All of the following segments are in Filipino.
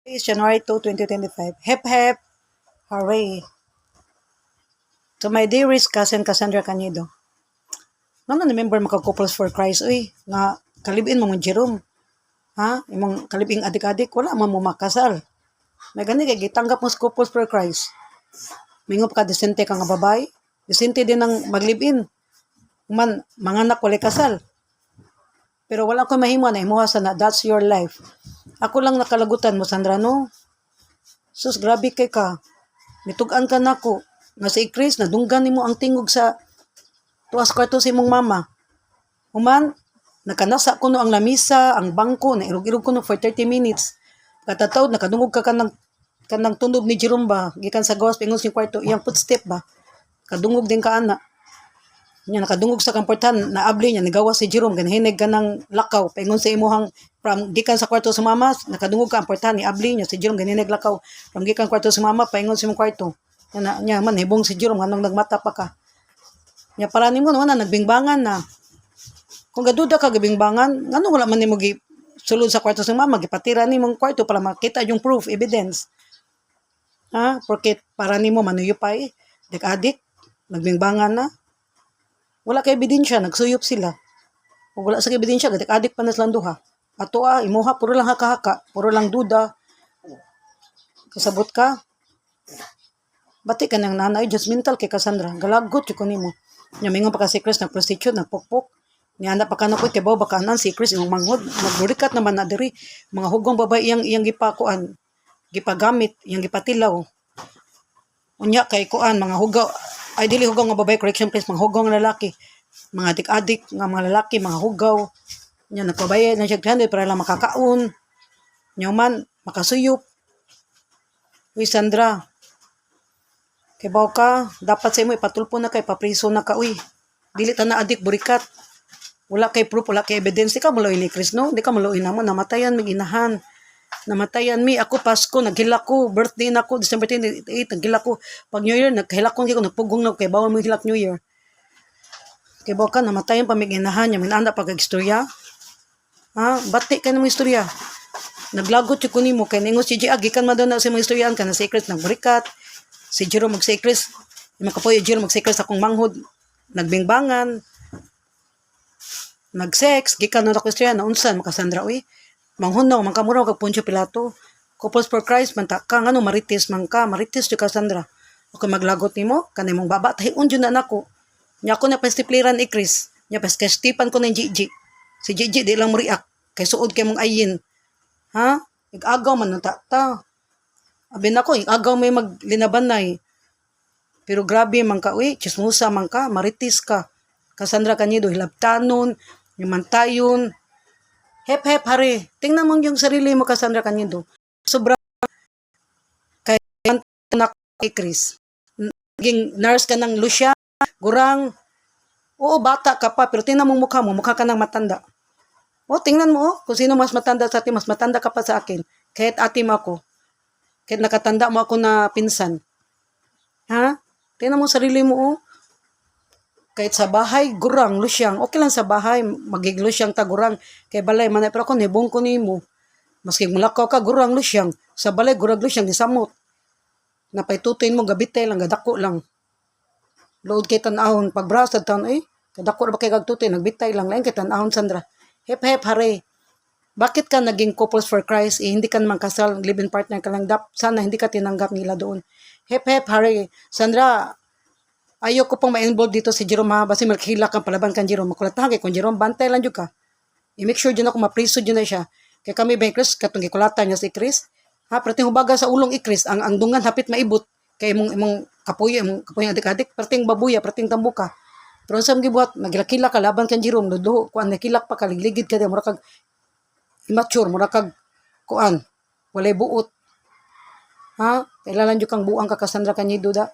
It's January 2, 2025. Hep hep, hooray. To my dearest cousin Cassandra Canedo. Nga na-member maka-couples for Christ, uy, nga kalibin mo mong Jerome. Ha? Imong kalibing adik-adik, wala man mo makasal. May gani kay gitanggap mo sa couples for Christ. Mingop ka, disente ka nga babay. Disente din ang maglibin. Man, manganak wala kasal. Pero wala ko mahimo na imuha sa na, that's your life. Ako lang nakalagutan mo, Sandra, no? Sus, grabe kay ka. Mitugan ka na ko. Nga si Chris, nadunggan nimo ang tingog sa tuwas kwarto si mong mama. Human, nakanasa ko no ang lamisa, ang bangko, nairog-irog ko no for 30 minutes. Katatawd, nakadungog ka kanang tunob ni Jerome ba, gikan sa gawas, pingon si kwarto, iyang footstep ba. Kadungog din ka ana. Nya nakadungog sa kamportan, naabli niya, nagawas si Jerome, ganhinig ka ng lakaw, pingon sa imuhang, from gikan sa kwarto sa mama, nakadungog ka amportan, niabli niya, si Jerome, ganhinig lakaw, from gikan kwarto sa mama, pingon sa imong kwarto. Nya man, hibong si Jerome, anong nagmata pa ka. Nya para nimo no na nagbingbangan na. Kung gaduda ka gabingbangan, ngano wala man nimo gi sulod sa kwarto sa mama, gipatira nimong kwarto para makita yung proof, evidence. Ha? Porque para nimo manuyupay, dik-adik, nagbingbangan na. Wala kay ebidensya, nagsuyop sila. Kung wala sa ebidensya, dik-adik pa na silang duha. Ato imuha, puro lang haka-haka, puro lang duda. Kasabot ka. Bati ka ng nanay, judgmental kay Cassandra. Galagot yung kunimo. Nyamingon pa ka si Chris, nag-prostitute, nagpukpok. Nianda pa ka na po, tibaw baka nan si Chris, yung manghod. Nagburikat naman na diri. Mga hugong babae, iyang gipakuan. Gipagamit, iyang gipatilaw. Unya kay kuan, mga hugaw. Ay, dili hugaw nga babae, correction please, mga hugaw nga lalaki. Mga adik-adik nga mga lalaki, mga hugaw. Nya nagpabayad na siya 300 para lang makakaon. Nya man, makasuyop. Uy, Sandra, kay baw ka, dapat sa imo ipatulpo na kay papriso na ka, uy. Dili ta na adik burikat. Wala kay proof, wala kay evidence. Di ka maluin ni Chris, no? Di ka maluin na mo. Namatayan mi ginahan. Namatayan mi. Ako Pasko, naghila ko. Birthday na ko, December 28, naghila ko. Pag New Year, naghila ko. Nagpugong na ko. Kay bawal mo hilak New Year. Kay baw ka, namatayan pa mi ginahan. Yung minanda pag-istorya. Ha? Bati ka ng mga istorya. Naglagot yung kunin mo. Kaya ningos si G, gikan man daw na sa mga istoryaan ka na secret, nagburikat. Si Jerome mag-secret, yung makapoy Jerome mag-secret sa akong manghod, nagbingbangan, nag-sex, gikan na ako istorya, naunsan, makasandra, uy, manghunaw, mangkamuraw, kag Poncio Pilato, couples for Christ, manta ka, ano, marites man ka, marites yung Cassandra, ako maglagot ni mo, kanay mong baba, tahiun dyan na nako, niya ako na pastipliran ni Chris, niya pastipan ko ng Gigi, si Gigi, di lang mo react, kay suod kay mong ayin, ha, ig-agaw man, ta. Abin ako, agaw may maglinaban na eh. Pero grabe man ka, uy, chismusa man ka, maritis ka. Cassandra Canedo, hilabtanon, yumantayon. Hep, hep, hari. Tingnan mo yung sarili mo, Cassandra Canedo. Sobra kay na kay Chris. Naging nurse ka ng Lucia, Gurang. Oo, bata ka pa, pero tingnan mo mukha ka ng matanda. O, tingnan mo, kung sino mas matanda sa atin, mas matanda ka pa sa akin. Kahit ate mo ako. Kahit nakatanda mo ako na pinsan. Ha? Tingnan mo sarili mo, oh. Kahit sa bahay, gurang, lusyang. Okay lang sa bahay, magiglusyang ta gurang. Kay balay, manay, pero ako, nibong ko ni mo. Maski mulakaw ka, gurang, lusyang. Sa balay, gurang, lusyang, disamot. Napaitutuin mo, gabitay lang, gadako lang. Load kay tanahon, pagbraos at taon, kadako na ba kay gagtutoy, nagbitay lang, lain kay tanahon, Sandra. Hep, hep, hare. Bakit ka naging couples for Christ? Hindi ka naman kasal, live-in partner ka lang. Sana hindi ka tinanggap nila doon. Hep, hep, hari. Sandra, ayoko pong ma-involve dito si Jerome ha. Basi malakihila kang palaban kang Jerome. Makulatahan kay kung Jerome, bantay lang dyan ka. I-make sure dyan ako mapriso dyan na siya. Kaya kami ba Chris, katong gikulatan niya si Chris. Ha, perting hubaga sa ulong Chris, ang dungan hapit maibot. Kaya imong kapuyo adik-adik, perting babuya, perting tambuka. Pero sa mga gibuhat, nagilakila ka, laban kang Jerome, ludo, kuan nakilak pa ka, ligligid ka din, mura kag immature, mura kag kuan, walay buot. Ha? Kailangan nyo kang buang ka Cassandra Canedo da.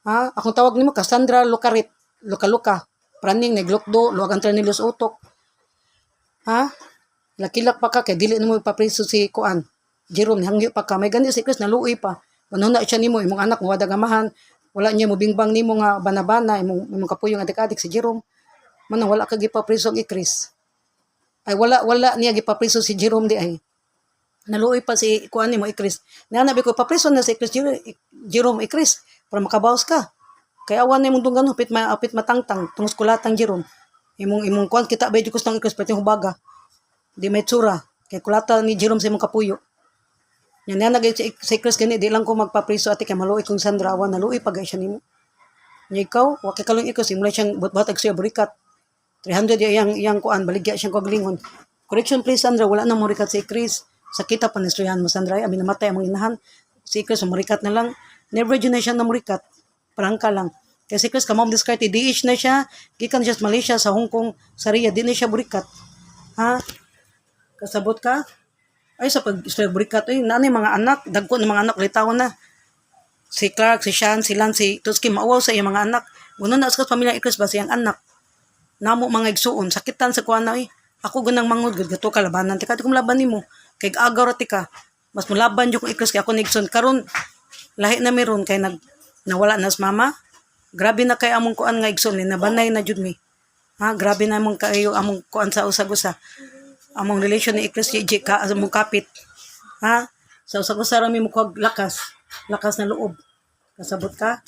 Ha? Akong tawag nimo Cassandra Lucarit, Luka-Luka. Praning neglokdo, luwag ang Tranilos utok. Ha? Lakilak pa ka, kay dili nimo ipapriso si kuan. Jerome, hangyo pa ka. May gani si Chris, naluoy pa. Ano na siya nimo, imong anak mo, wadag amahan. Wala niya mo bingbang nimo nga banabana, imong kapuyong adik-adik si Jerome. Manang wala ka gipapriso ni Chris. Ay wala niya gipapriso si Jerome di ay. Naluoy pa si kuan nimo Ikris. Nanabi ko papriso na si Ikris Jerome Ikris para makabawas ka. Kaya awan na imong dunggan apit matangtang tungos kulatang Jerome. Imong kuan kita ba jud nang Ikris pati hubaga. Di may tsura. Kay kulata ni Jerome sa imong kapuyo. Yan na si Ikris gani di lang ko magpapriso ati kay maluoy kong Sandra awan naluoy pa siya nimo. Nya ikaw wa kay kalong Ikris imong siyang butbatag siya burikat. 300 yang kuan baligya siyang kaglingon. Correction please Sandra wala na mo rikat si Ikris. Sakita pa ni Srihan mo Sandra, abi namatay ang mga inahan. Si Chris murikat na lang. Never yun na siya na murikat. Prangka lang. Kaya si Chris kamam discarte, DH na siya. Gikan siya sa Malaysia, sa Hong Kong, sa Riyadh, di na siya murikat. Ha? Kasabot ka? Ay sa pag-istorya burikat, nanay mga anak, dagko ng mga anak, litaw na. Si Clark, si Sean, si Lance, si Tuski, maawaw sa iyang mga anak. Uno na sa pamilya Chris ba siyang anak. Namo mga igsuon, sakitan sa kuana Ako ganang mangod, gato ka labanan. Tika, di ko laban nimo. Kay agaw rati ka, mas mulaban yung Ikris kay ako nigson karon lahi na meron kay nawala na sa mama. Grabe na kay among kuan nga igson ni nabanay na jud mi. Ha, grabe na among kayo among kuan sa usag-usa. Among relation ni Ikris JJ ka among kapit. Ha? Sa usag-usa ra mi mo kog lakas na loob. Kasabot ka?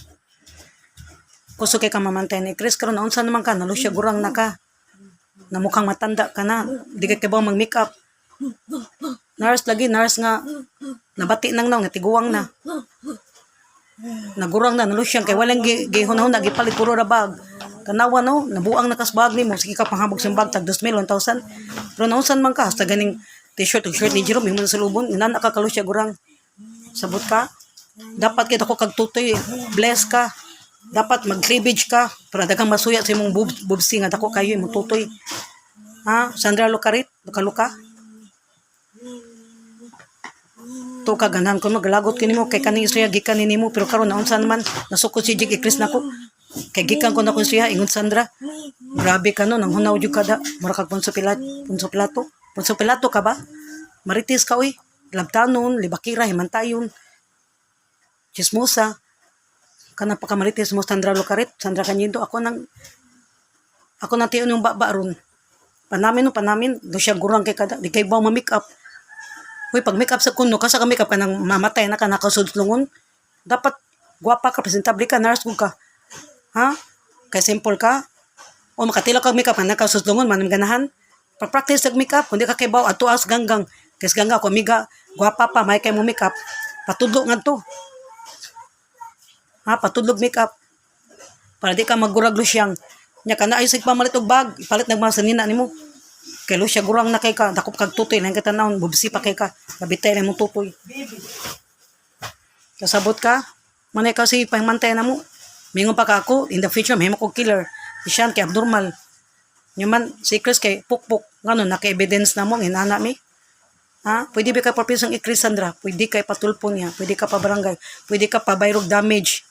Kuso kay ka mamantay ni Ikris karon unsa naman ka nalusya gurang na ka. Na mukhang matanda ka na. Di ka ba mag-make up? Nurse nga nabati nang nga tiguwang na. Nagurang na nalusyang kay walang gihunahon na gipalit puro ra bag. Kanawa no, nabuang na kas bag nimo sige ka panghabog sa bag tag 2,000 1,000. Pero naunsan man ka hasta ganing t-shirt ug shirt ni Jerome himo sa lubon ina nakakalusya gurang. Sabot ka? Dapat kay dako kag tutoy, bless ka. Dapat mag-cleavage ka para dagang masuya sa imong bubsi nga dako kayo imong tutoy. Ha? Sandra Lucarit, luka. To ka ganahan ko maglagot kinimo kay kaning istorya gikan nimo pero karon naunsa naman nasukod si Jig Ikris nako. Kay gikan ko na kun siya ingon Sandra. Grabe ka no nang hunaw jud kada mura kag Ponso Pilato. Ponso Pilato ka ba? Maritis ka uy. Labtanon, libakira, himantayon. Chismosa. Kana pa ka maritis mo Sandra Lucarit, Sandra Cañedo ako nang tiyon yung baba ron. Panamin do siya gurang kay kada di kay ba ma-make up. Uy, pag make up sa kuno, kasa ka make up ka nang mamatay na ka nakasudlungon. Dapat guwapa ka, presentable ka, nurse ka. Ha? Kay simple ka. O makatila ka make up ka nakasudlungon, manang ganahan. Pag practice nag make up, kundi ka kay baw, ato as ganggang. Kasi gangga ko, amiga, guwapa pa, may kay mo make up. Patudlo nga to. Ha? Patudlog make up. Para di ka magguraglo siyang. Nya ka na ayos pamalit og bag, ipalit nagmasanina nimo. Kay lo siya gurang na kay ka, dakop kag tutoy lang kita naon, bubsi pa kay ka, labitay lang mong tutoy. Kasabot ka, manay ka si pahimantay na mo. Mingon pa ka ako, in the future, may mo kong killer. Isyan kay abnormal. Nyuman, si Chris kay pukpuk, ngano, naka-evidence na mo, inana mi. Ha? Pwede ba ka papisong i-Chris Sandra? Pwede ka ipatulpo niya, pwede ka pa barangay, pwede ka pa bayrog damage.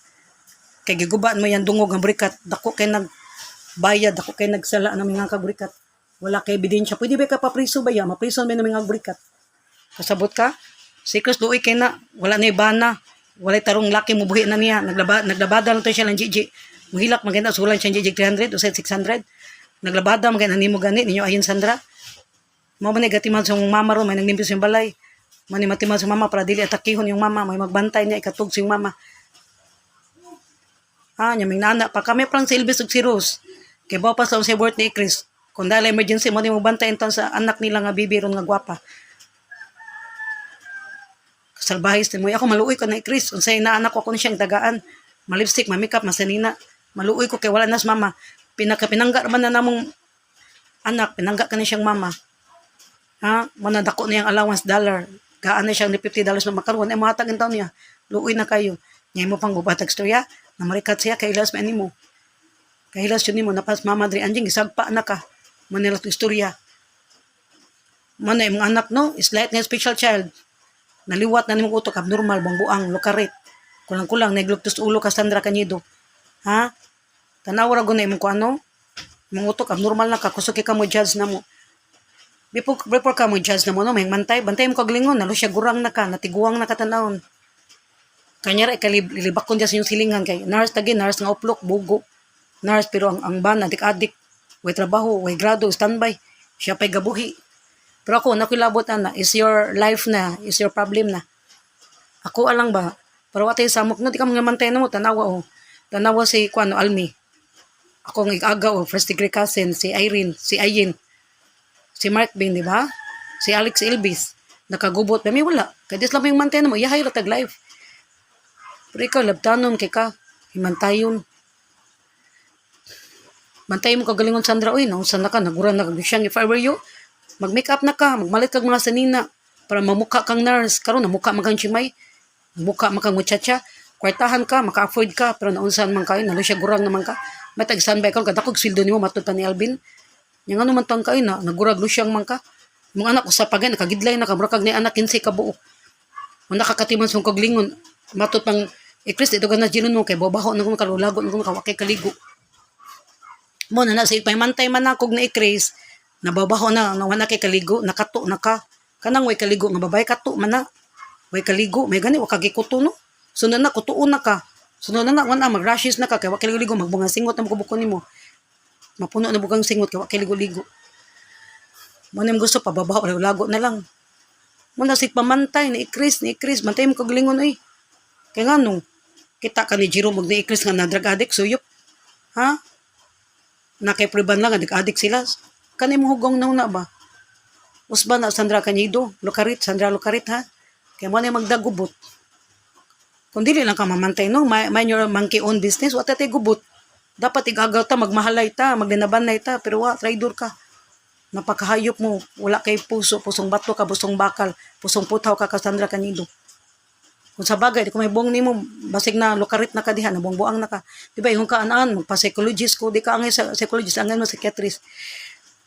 Kay gigubaan mo yan dungog ang burikat, dako kay nagbayad, dako kay nagsala ng mga kaburikat. Wala kay ebidensya. Pwede ba ka papriso ba yan? Mapriso may mga burikat. Kasabot ka? Si Chris Luoy kay na, wala na ibana. Wala tarong laki mo buhi na niya. Naglabada lang to siya ng Gigi. Muhilak maganda sulan siya Gigi 300 o 600. Naglabada maganda nimo gani ninyo ayon Sandra. Mao man gatiman sa mama ro may nanglimpyo sa balay. Mani matiman sa mama para dili atakihon yung mama, may magbantay niya ikatug sa yung mama. Nya may nana pa kami pang si Elvis ug si Rose. Kay bawa pa sa birth ni Chris. Kung dahil emergency mo di mo bantayin ton sa anak nila nga bibi ron nga gwapa. Salbahis din mo. Ako maluoy ko na Chris. Unsay na anak ko siyang dagaan. Malipstick, mamikap, masanina. Maluoy ko kay wala nas mama. Pinangga man na namong anak. Pinangga ka na siyang mama. Ha? Manadako na yung allowance dollar. Gaan na siyang $50 na makaroon. Mga tagin taon niya. Luoy na kayo. Ngayon mo pang bubatag storya. Namarikat siya. Kailas man mo. Kahilas yun mo. Napas mama dri anjing. Isagpa na ka. Manila to istorya. Mana yung anak no, is light nga special child. Naliwat na nimong utok, abnormal, buang-buang, Lucarit. Kulang-kulang, naglugtos ulo ka Sandra Cañedo. Ha? Tanawara ko na imong ko ano? Imong utok, abnormal na ka, kusuki ka mo judge na mo. Before ka mo judge na mo, no, may bantay mo kaglingon, nalo siya gurang na ka, natiguang na ka tanawon. Kanyara, ikalibak ko dyan sa yung silingan kay nurse tagi, nurse nga uplok, bugo. Nurse, pero ang ban, adik-adik. Way trabaho, way grado, standby. Siya pa'y gabuhi. Pero ako, nakilabot na, is your life na, is your problem na. Ako alang ba? Pero watay samok na, di ka mga mantay na mo, tanawa o. Tanawa si Kuano Almi. Ako ng aga o, first degree cousin, si Irene, si Ayin, si Mark Bin, di ba? Si Alex Elvis. Nakagubot. May wala. Kaya dis lang yung mantay na mo, yahay ratag life. Pero ikaw, labtanon kay ka. Himantayon. Mantay mo kagalingon Sandra, uy, nausan na ka, nagurang na kagusyang. If I were you, mag-make up na ka, magmalit kag mga sanina, para mamukha kang nurse. Karon namukha magang chimay, namukha makang muchacha, kwartahan ka, maka-afford ka, pero naunsan man kayo, nalo siya gurang naman ka. May tag-standby ka, kadakog sildo nimo matutan ni Alvin. Yang ano man tang kayo na, nagurag lusyang man ka. Mga anak ko sa pagay, nakagidlay na, kabrakag ni anak 15 ka buo. Kung nakakatiman sa kaglingon, matut pang, Chris, ito ka na ginon mo, kay babaho na kung kalulago, na kung kawakay kaligo. Mo na sa ipamantay man ako na Chris, nababaho na, nawana kay kaligo, nakato na ka. Kanang way kaligo, nga babay kato man na. Way kaligo, may gani, wakagikuto no. Sunod na, kutuon na ka. Sunod na, wana, mag-rashes na ka, kaya wakiligo-ligo, magbunga singot na magkubuko nimo. Mapuno na bugang singot, kaya wakiligo-ligo. Mo na gusto, pababaho, lago na lang. Mo na si pamantay, ni Chris, mantay mo kagalingon, eh. Kaya nga no, kita ka ni Jiro, mag ni Chris nga na drug addict, suyop. Ha? Nakaipriban lang, adik-adik sila. Kanay mo hugong na ba? Usba na Sandra Cañedo, Sandra Lucarit ha? Kaya mo na magdagubot. Kung dili lang ka mamantay no, mind your monkey own business, wata tayo gubot. Dapat igagaw ta, magmahalay ta, maglinabanay ta, pero traidor ka. Napakahayop mo, wala kay puso, pusong bato ka, pusong bakal, pusong putaw ka Sandra Cañedo. Kung sa bagay, di ko may buong nimo, basig na Lucarit na ka diha, na buong-buang na ka. Diba, yung kaanaan, magpa-psychologist ko, di ka angay sa psychologist, angay mo psychiatrist.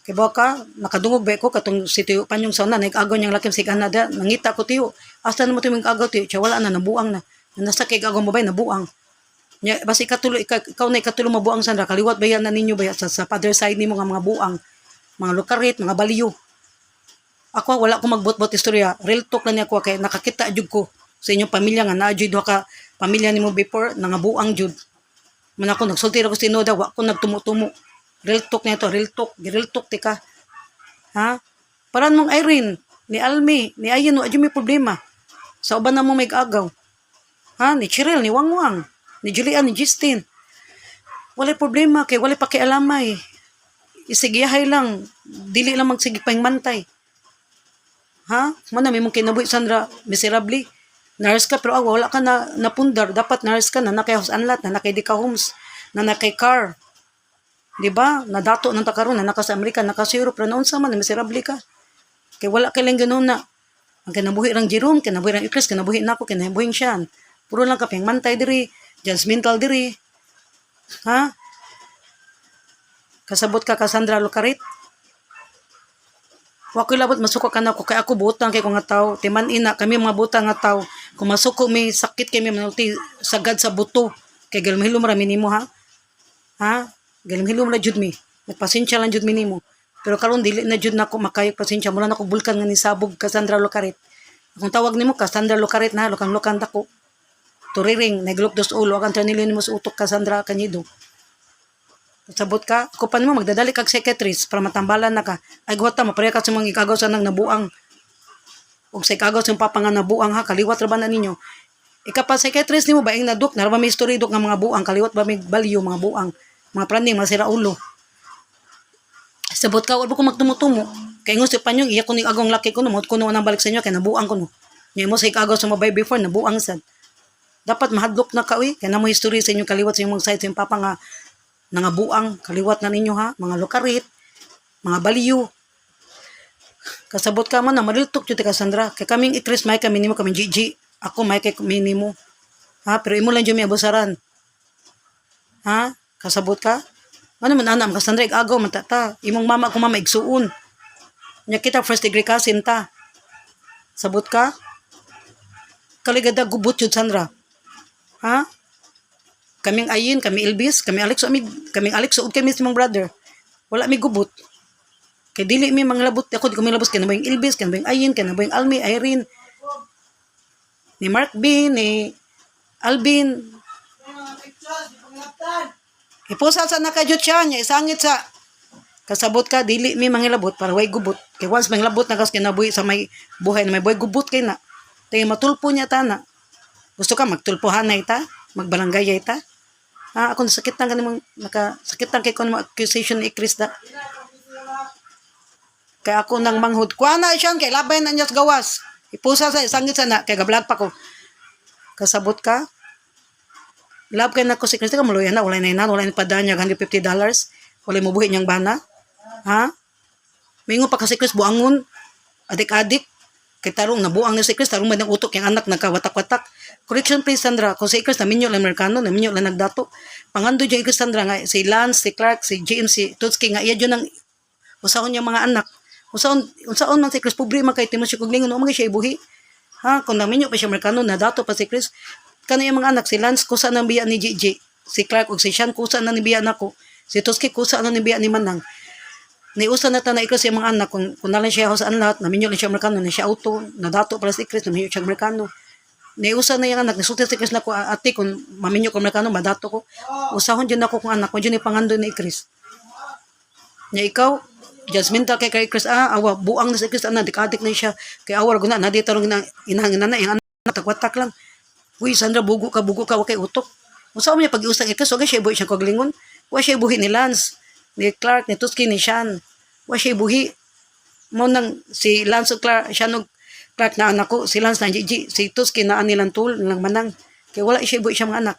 Kaya ba ka, nakadungog ba ko, katong si Tiyo Panyong Sauna, nag-agaw niyang lakim si Canada, nangita ko Tiyo, asa naman Tiyo mag-agaw Tiyo, siya wala na, nabuang na. Nasa kay agaw mo ba, nabuang. Basta ikaw na ikatulo mabuang Sandra, kaliwat ba yan na ninyo ba sa father side ni mga buang, mga Lucarit, mga baliyo. Ako, wala ko magbot-bot istorya, real talk na niya ko, kaya nakakita jud ko sa inyong pamilya nga na-jud ka pamilya nimo before nangabuang jud. Man ako nagsulti ra ko si Noda, wa ko nagtumo-tumo. Real talk nito, real talk tika. Ha? Paran mong Irene, ni Almi, ni Ayan, wa may problema. Sa uban na mo may agaw. Ha? Ni Cheryl, ni Wangwang, ni Julian, ni Justin. Wala problema kay wala pakialamay. Isigiyahay lang, dili lang magsigi pangmantay. Ha? Mana may mong kinabuhi Sandra, miserably. Nurse ka pero wala ka na napundar. Dapat nurse ka na nakay house anlat, na nakay Dika Homes, na nakay car. Diba? Nadato ng takaroon, na naka sa Amerika, naka sa Europe, pero noon sa man, miserable ka. Kaya wala ka lang ganun na. Ang kinabuhi rang Jerome, kinabuhi rang Ikris, kinabuhi na ako, kinabuhi siya. Puro lang ka mantay diri, judgmental diri. Ha? Kasabot ka Sandra Lucarit? Wa ko labot masuko ka na ko kay ako butang kay ko nga tao. Timan ina kami mga butang nga tao. Kung masuko may sakit kay may manulti sagad sa buto. Kay galmhilom ra minimo ha. Ha? Galmhilom ra jud mi. Nagpasensya lang jud minimo. Pero karon dili na jud nako makayo pasensya mula nako bulkan nga ni sabog ka Sandra Lucarit. Kung tawag nimo ka Sandra Lucarit na lukang-lukang dako. Turiring naglok dos ulo ang tranilo nimo sa utok ka Sandra Cañedo. Sabot ka, ako pa mo magdadali kag psychiatrist para matambalan na ka. Ay guwata, mapareha ka sa mga ikagaw sa nang nabuang. O sa ikagaw sa papa nga nabuang ha, kaliwat ra ba na ninyo? Ikapa psychiatrist nimo ba ing naduk, naraba may history duk nga mga buang, kaliwat ba may balyo mga buang, mga praning, mga sira ulo. Sabot ka, wala ko magtumutumo. Kaya nga si Panyong, iya ko ning agong laki ko no, ko no nang balik sa inyo, kaya nabuang ko no. Ngayon mo sa ikagaw sa mabay before, nabuang sad. Dapat mahadlok na ka, kaya na mo history sa inyong kaliwat sa inyong side sa inyong papa nga nangabuang, kaliwat na ninyo ha, mga Lucarit, mga baliyo. Kasabot ka man na, mariltok yun ka Sandra. Kaya kaming Ikris, may kami nimo, kaming Gigi. Ako, may kami nimo. Ha, pero imo lang dyan may abusaran. Ha, kasabot ka? Ano man anam, Sandra, igagaw, matata. Imong mama, kung mama, igsuon. Nya kita, first degree cousin ta. Sabot ka? Kaligada, gubot yun, Sandra. Ha? Kaming Ayin, kami Elvis, kami Alex, kaming Alex, suod kami sa mga brother. Wala mi gubot. Kay dili mi mga labot, ako di ko may labos, kaya na ba yung Elvis, kaya na ba yung Ayin, kaya na ba yung Almi, Irene, ni Mark B, ni Alvin. Ipusal sa nakajut siya, niya isangit sa kasabot ka, dili mi mga labot, para way gubot. Kay once may labot na kas kinabuhi sa may buhay na may buhay gubot kay na. Tayo matulpo niya ta na. Gusto ka magtulpuhan na ita? Magbalangay ita? Ako nasakitan ka namang nakasakitan kay ko namang accusation ni Chris da. Kaya ako nang manghud. Kuha na siya kay labay na niya sa gawas. Ipusa sa sangit sana kay gablag pa ko. Kasabot ka? Love kay na ko si Chris ka maluya na wala na wala na padanya $150. Wala mo buhi niyang bana. Ha? Mingo pa kasi Chris buangon. Adik-adik. Kay tarong nabuang na si Chris, tarong may nang utok yung anak nagkawatak-watak. Correction please Sandra, kung si Chris naminyo lang Amerikano, naminyo lang nagdato. Pangando dyan Chris Sandra nga, si Lance, si Clark, si James, si Tutski nga, iya dyan ang usaon niya mga anak. Usaon man si Chris, pobre man kay Timos siya kuglingon, umagay siya ibuhi. Ha, kung naminyo pa siya Amerikano, nadato pa si Chris. Kana yung mga anak, si Lance, kusa nang biya ni Gigi. Si Clark, o si Sean, kusa na ni biya nako. Si Tutski, kusa na ni biya ni Manang. Niusa na ta na Chris yung mga anak kung nalang siya hosaan lahat naminyo lang siya Amerikano na siya auto nadato pala si Chris naminyo siya Amerikano niusa na yung anak nisulti si Chris na ko ate kung maminyo ko Amerikano madato ko usahon dyan ako kung anak ko dyan ipangando ni Chris niya ikaw judgmental kay Chris awa buang na si Chris dikadik na siya kay awar guna na di tarong inahangin na yung anak tagwatak lang uy Sandra bugo ka wakay utok usahon niya pag-iusang Chris wag siya ibuhi siya kaglingon wag siya ibuhi ni Lance ni Clark, ni Tutski, ni Sean. Wa siya buhi. Mo nang si Lance Clark, Sean Clark na anak ko, si Lance na Gigi, si Tutski na anilang tul, nilang manang. Kaya wala siya buhi siya mga anak.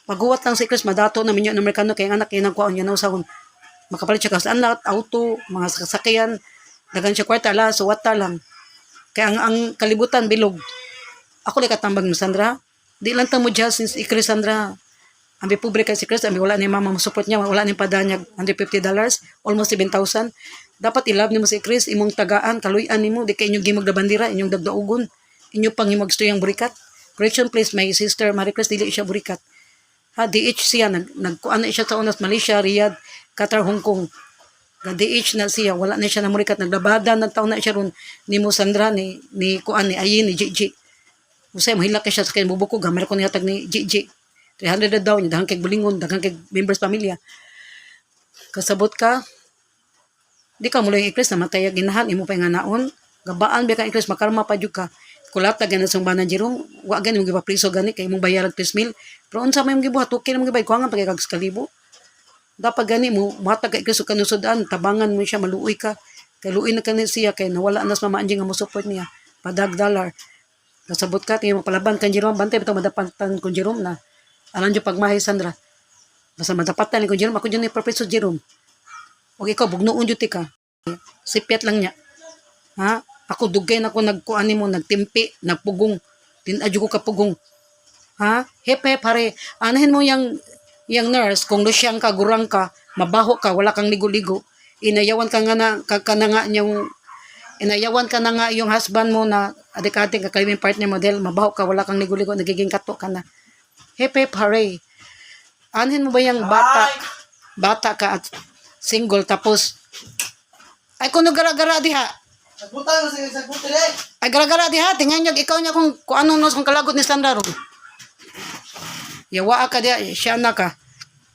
Paghuwat lang si Chris, madato na minyo ng Amerikano, kaya anak yung nagkuhaan niya na usahon. Makapalit siya kasaan lahat, auto, mga sasakyan, dagan siya kwarta, ala, suwata lang. Kaya ang kalibutan, bilog. Ako lang katambag mo, Sandra. Di lang tamo dyan, since Chris, Sandra. Ambi pobre kay si Chris, ambi wala ni mama mo support niya, wala ni padanya $150, almost 7,000. Dapat ilab nimo si Chris, imong tagaan, kaluyan nimo, di kay inyong gimog na bandira, inyong dagdaugon, inyo pang imong gusto yung burikat. Correction please, my sister Marie Chris, dili siya burikat. Ha, DH siya, nagkuan na siya sa unas Malaysia, Riyadh, Qatar, Hong Kong. DH na siya, wala na siya na burikat, naglabada, nagtaon na siya ron, ni mo Sandra, ni kuan, ni Ayin, ni Gigi. Usay, mahilak siya sa kanya bubuko, gamar ko nihatag ni Gigi. 300 na daw niya, daghang kay bulingon, daghang kay members pamilya. Kasabot ka, di ka mula yung Chris, namatay ginahan, imo pa nga naon, gabaan ba ka Chris, makarma pa jud ka. Kulata gana sa banan Jerome, wa gani mo gipapriso gani, kay imong bayarag 3,000. Pero unsa may mong gibuhat, okay na mong gibay, kuhangan pagkakag kalibo. Dapat gani mo, matag kay Chris, kanusudan, tabangan mo siya, maluoy ka. Kay luoy na kanil siya, kay nawala nas mamaanjing nga mo support niya, padag dollar. Kasabot ka, tingin mo palaban kan Jerome, bantay, bitaw madapatan kon Jerome na. Alam nyo pagmahay Sandra. Basta madapatan ko Jerome. Ako dyan ni Professor Jerome. Okay ikaw, bugnoon dyan ka. Sipiat lang niya. Ha? Ako dugay na ako nagkuani mo, nagtimpi, nagpugong. Tinadyo ko kapugong. Ha? Hep hep hare. Anahin mo yung nurse, kung lusyang ka, gurang ka, mabaho ka, wala kang ligo-ligo. Inayawan ka nga na, inayawan ka na nga yung husband mo na adik-adik, kakalibing partner model, mabaho ka, wala kang ligo-ligo, nagiging kato ka na. Hep hep hooray. Anhin mo ba yung bata ka at single tapos ay kung gara-gara diha. Ay gara-gara diha, tingnan niyo ikaw niya kung ano nos kung kalagot ni Sandra ron. Yawa ka diha, siya na ka.